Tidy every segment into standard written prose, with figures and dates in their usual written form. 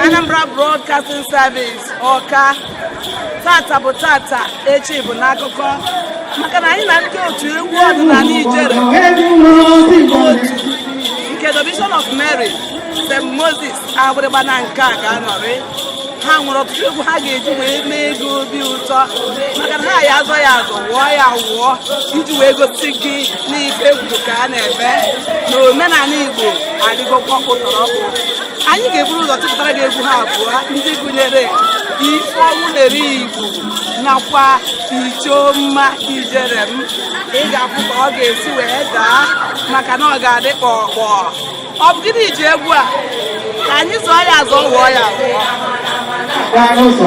Anambra Broadcasting Service Ọka tata bụ tata echi bụ n'akụkọ maka na anyị na ndị otu egwu ọdịnala Ijere otu nke The Vision of Mary St. Moses Agbịrịgba na nke a ga-anọrị ha nwere ọtụtụ egwu ha ga-eji wee mee ego obi ụtọ maka na ha ya azọ ya azọ wụọ ya wụọ iji wee gosi gị n'ife egwu ka a na-eme na omenala Igbo adịgokwa ọkpụtọrọkpụ. Anyị ga-eburu ụzọ tụpụtara gị egwu ha abụọ ndị gụnyere Ifeọnwụleri Igbo nakwa Ichọmma Ijere m. Ị ga-afụ ka ọ ga-esi wee daa maka na ọ ga-adị kpọkpọ. Ọ bụ gịnị ji egwu a ka anyị zọọ ya azọ wụọ ya wụọ. Hello,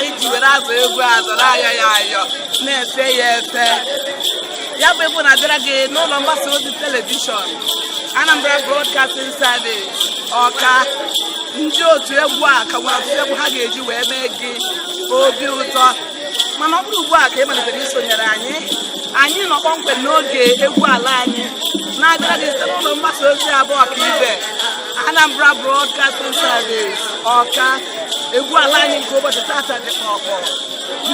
anyị ji were azụ egwu azọrọ ayọ ya ayọ na-ete ya ete. Ya bụ egwu na-abịara gị n'ụlọ mgbasa ozi telivishọn Anambra Broadcasting Service Ọka. Ndị otu egwu a ka nwere ọtụtụ egwu ha ga-eji wee mee gị obi ụtọ, mana ọ bụrụ ugbu a ka ị malitere isonyere anyị nọ kpọmkwem n'oge egwu ala anyị na-abịara gị site n'ụlọ mgbasa ozi abụọ ka ibe Anambra Broadcasting Service Ọka. Egwu ala anyị nke ụbọchị tata dị ọkpọ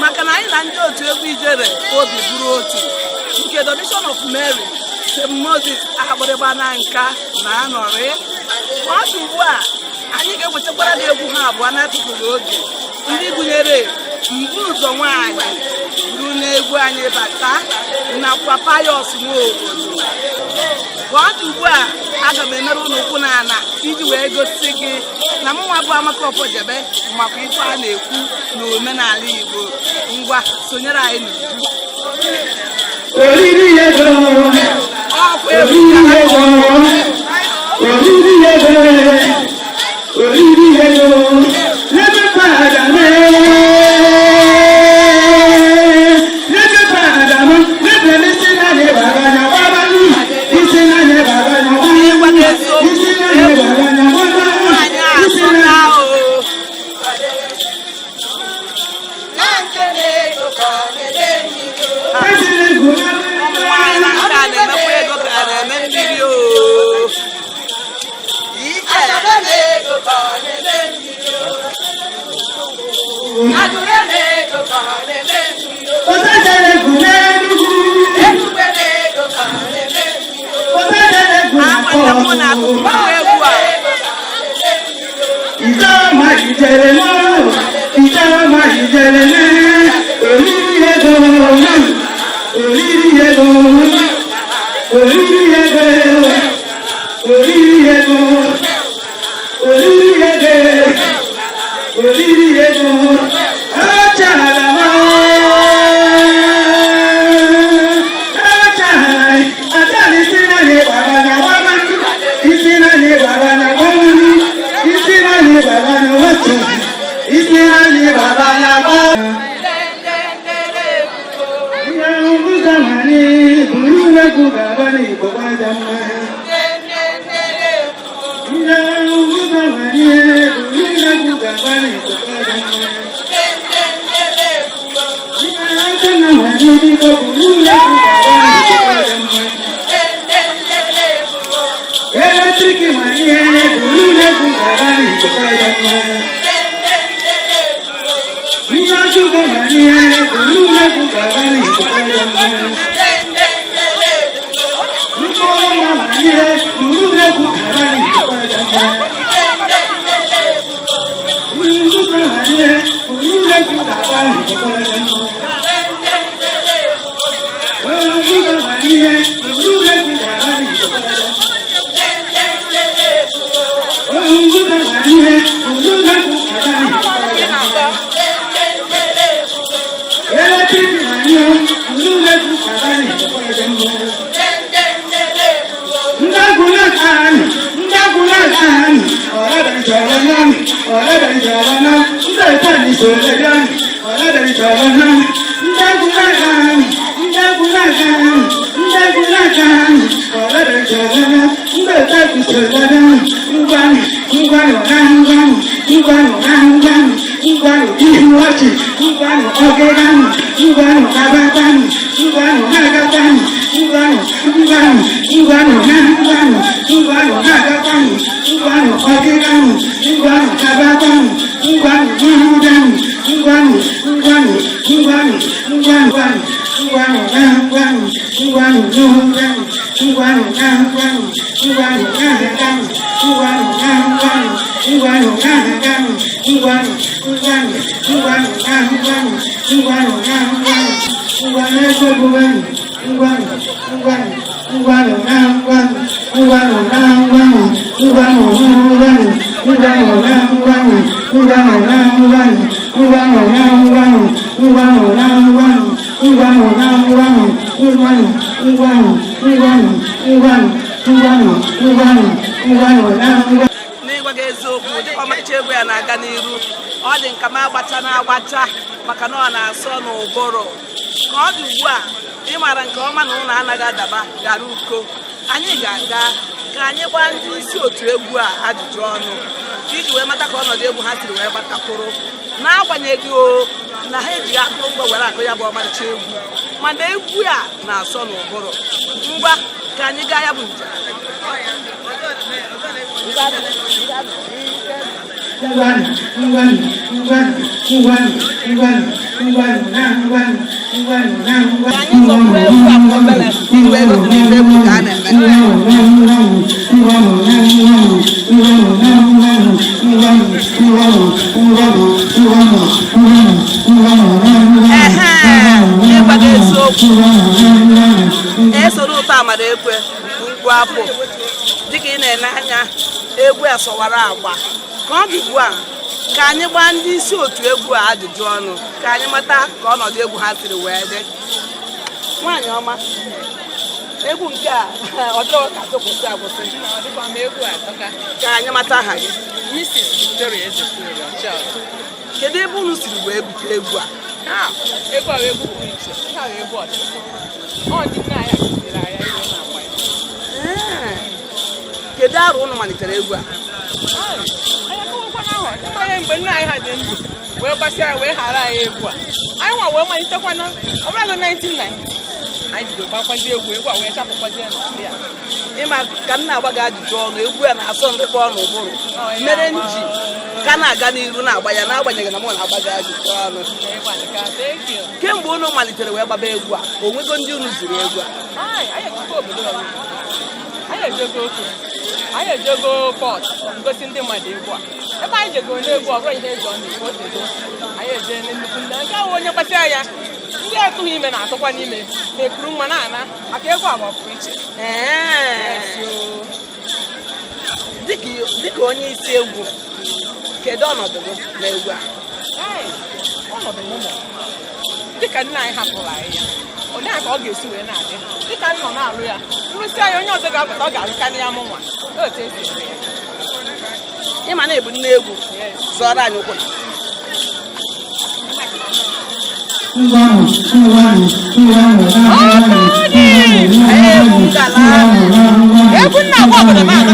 maka na anyị na ndị otu egwu ijere obi bụrụ otu nke The Mission of Mary St. Moses Agbịrịgba na nka na-anọrị. Ọ dị ugbu a anyị ga-ewetakwara gị egwu ha abụọ na-atụfughị oge, ndị gụnyere Mbu Ụzọ Nwaanyị ruo n'egwu anyị bata nakwa Pius Nwobodo. Ka ọ dị ugbu a aga m emere ụlọ ukwu n'ala iji wee gosi gị na mụnwa bụ Amaka Ọfọjebe makwa ife a na-ekwu n'omenala Igbo. Ngwa sonyere anyị n'uju. N'ịgwa gị eziokwu, dịka ọmarịcha egwu ya na-aga n'iru, ọ dị nka m agbacha na-agbacha maka na ọ na-asọ n'ụbụrụ ka ọ dị ugbu a ịmara nke ọma na ụlọ anaghị adaba gara uko anyị ga-aga ka anyị gbaa ndị isi otu egwu a ajụjụ ọnụ iji wee mata ka ọnọdụ egwu ha siri wee gbatakwuru n'agbanyeghị na ha eji akụrụngwa were akụ ya bụ ọmarịcha egwu mana egwu a na-asọ n'ụbụrụ ngwa ka anyị gaa ya bụ njem esoro ụtọ amara ekwe ngwu afọ dịka ị na-ele anya egwu asọwara agba ka ọ dị ugbu a ka anyị gbaa ndị isi otu egwu a ajụjụ ọnụ ka anyị mata ka ọnọdụ egwu ha siri wee dị. Nwaanyị ọma, egwu nke a ọ dịrọ ka tụkwụsị agwụsị ka anyị mata aha gị. Mrs. Victoria Ezefuru Ọchịagha. Kedu ebe unu siri wee bute egwu a? Egwu a egwu pụrụ iche, ihe a egwu ọdịnala. Ọ dị nna ya kụziri anyị ihe na-agba ya. Kedu arụ unu malitere egwu a? Onye mgbe nna anyị ha dị ndụ wee gbasịa wee ghara anyị egwu a. Anyị nwa wee malitekwana ọbụla na 1990 anyị bido gbakwazi egwu a wee chapụkwazie na ya. Ịma ka m na-agba gị ajụjụ ọnụ egwu a na-asọ ndịkwa ọnụ ụbụrụ mere nji ka na-aga n'iru na-agba ya n'agbanyeghị na mụ na-agba gị ajụjụ ọnụ. Kemgbe unu malitere wee gbaba egwu a o nwego ndị unu ziri egwu a? Anyị ejego pọt ngosi ndị mmadụ egwu a ebe anyị jego n'egwu ọ bụrụ ihe eji ọnụ anyị eje nnukwu ndị nke ahụ onye gbasịa ya ndị atụghị ime na-atụkwa n'ime ha ekuru nwa na-ana maka egwu a ọpụrụ iche. Dịka onye isi egwu kedu ọnọdụ gị n'egwu a? Ọnọdụ m dịka nna anyị hapụrụ anyị ya onye a ka ọ ga-esi wee na-adị dịka nọ na-alụ ya nrụsị anyị onye ọzọ ga-apụta ọ ga-alụkarị ya mụ nwa otu esi eme ya. Ịma na-ebu nne egwu zọrọ anyị ụkwụ egwu nna agwa obodo na-ana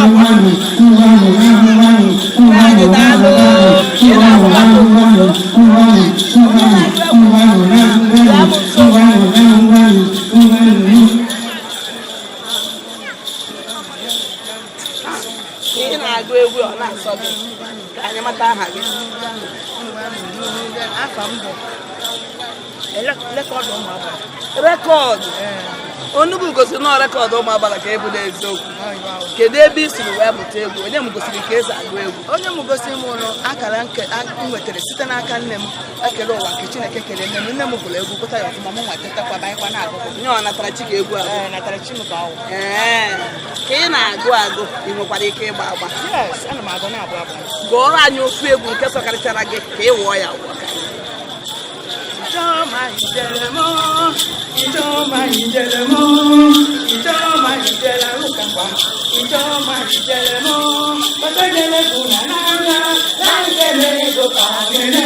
ị na-agụ egwu ọ na-asọ gị ka anyị mata aha gị. Rekọdụ Onugbu gosiri na rekọdụ ụmụ agbara ka ebu n'eziokwu. Kedu ebe i siri wee mụta egwu? Onye m gosiri ka esi agụ egwu? Onye m gosi m ụlọ akara m nwetara site n'aka nne m ekele ụwa nke Chineke kere nne m gụrụ egwu gụta ya ọfụma m nwatetakwa banyekwa na-agụkọ Nye ọ natara chi ka egwu ahụ? natara chi m ka ọwụ. Ka ị na-agụ agụ ị nwekwara ike ịgba agba. Yes, ana m agụ na-abụ abụ. Gụọrọ anyị ofu egwu nke sọkarịchara gị ka ị wụọ ya wụọ. Ijoma ijelemo, ijoma ijelemo, ijoma ijela rukamba, ijoma ijelemo, bakajele kuna nanga, nangele go kangene,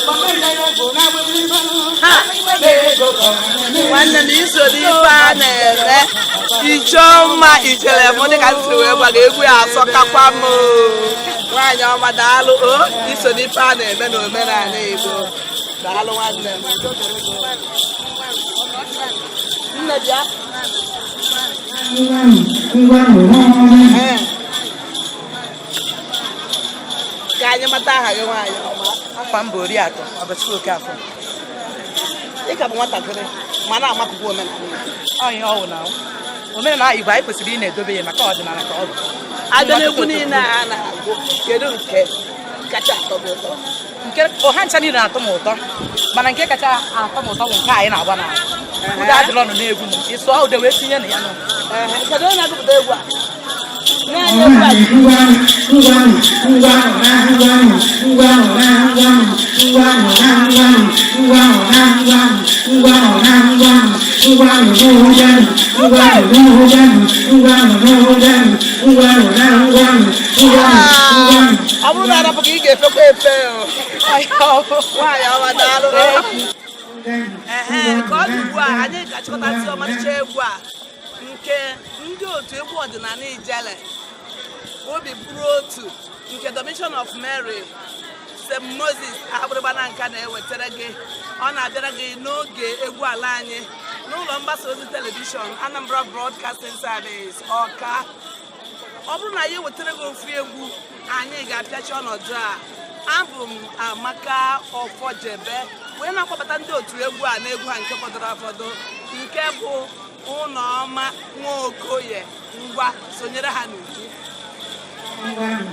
bakajele kuna bwiba, nangele go kangene. Nwanne m iso n'ife a na-eme Ijoma Ijelemo dịka m siri wee gwa gị egwu ya asọkakwa m. Nwaanyị ọma daalụ iso n'ife a na-eme n'omenala Igbo. Daalụ nwanne m. Nne bịa. Ka anyị mata aha gị nwaanyị ọma. Afa m bụ Oriakụ Ọbachukwu Okafọ. Ị ka bụ nwatakịrị ma na-amapụkwa omenala. Ihe ọwụ na omenala Igbo anyị kwesịrị ị na-edobe ya maka ọdịnala ka ọ bụ. Abịa n'egwu niile a na-agụ kedu nke kacha atọ gị ụtọ? Nke ọha ncha niile na-atọ m ụtọ mana nke kacha atọ m ụtọ bụ nke anyị na-agba n'ala. Ụda adịrọ nọ n'egwu m ịsụọ ude wee tinye na ya nọ. Kedu onye na-agụpụta egwu a? ọ bụrụ na arapụ ka ị ga-efekwa efe nwaanyị ọma daalụ ka ọ dị ugbu a anyị ga-achịkọtasị ọmarịcha egwu a nke ndị otu egwu ọdịnala Ijele obi bụrụ otu nke Dominion of Mary St. Moses Agbịrịgba na Nka na-ewetara gị ọ na-abịara gị n'oge egwu ala anyị n'ụlọ mgbasa ozi telivishọn Anambra Broadcasting Service Ọka. Ọ bụrụ na anyị wetara gị ofu egwu anyị ga-apịachi ọnọdụ a. Abụ m Amaka Ọfọjebe wee na-akpọbata ndị otu egwu a na egwu ha nke fọdụrụ afọdụ nke bụ Ụnọma Nwaokoye. Ngwa sonyere ha n'uju. Mama,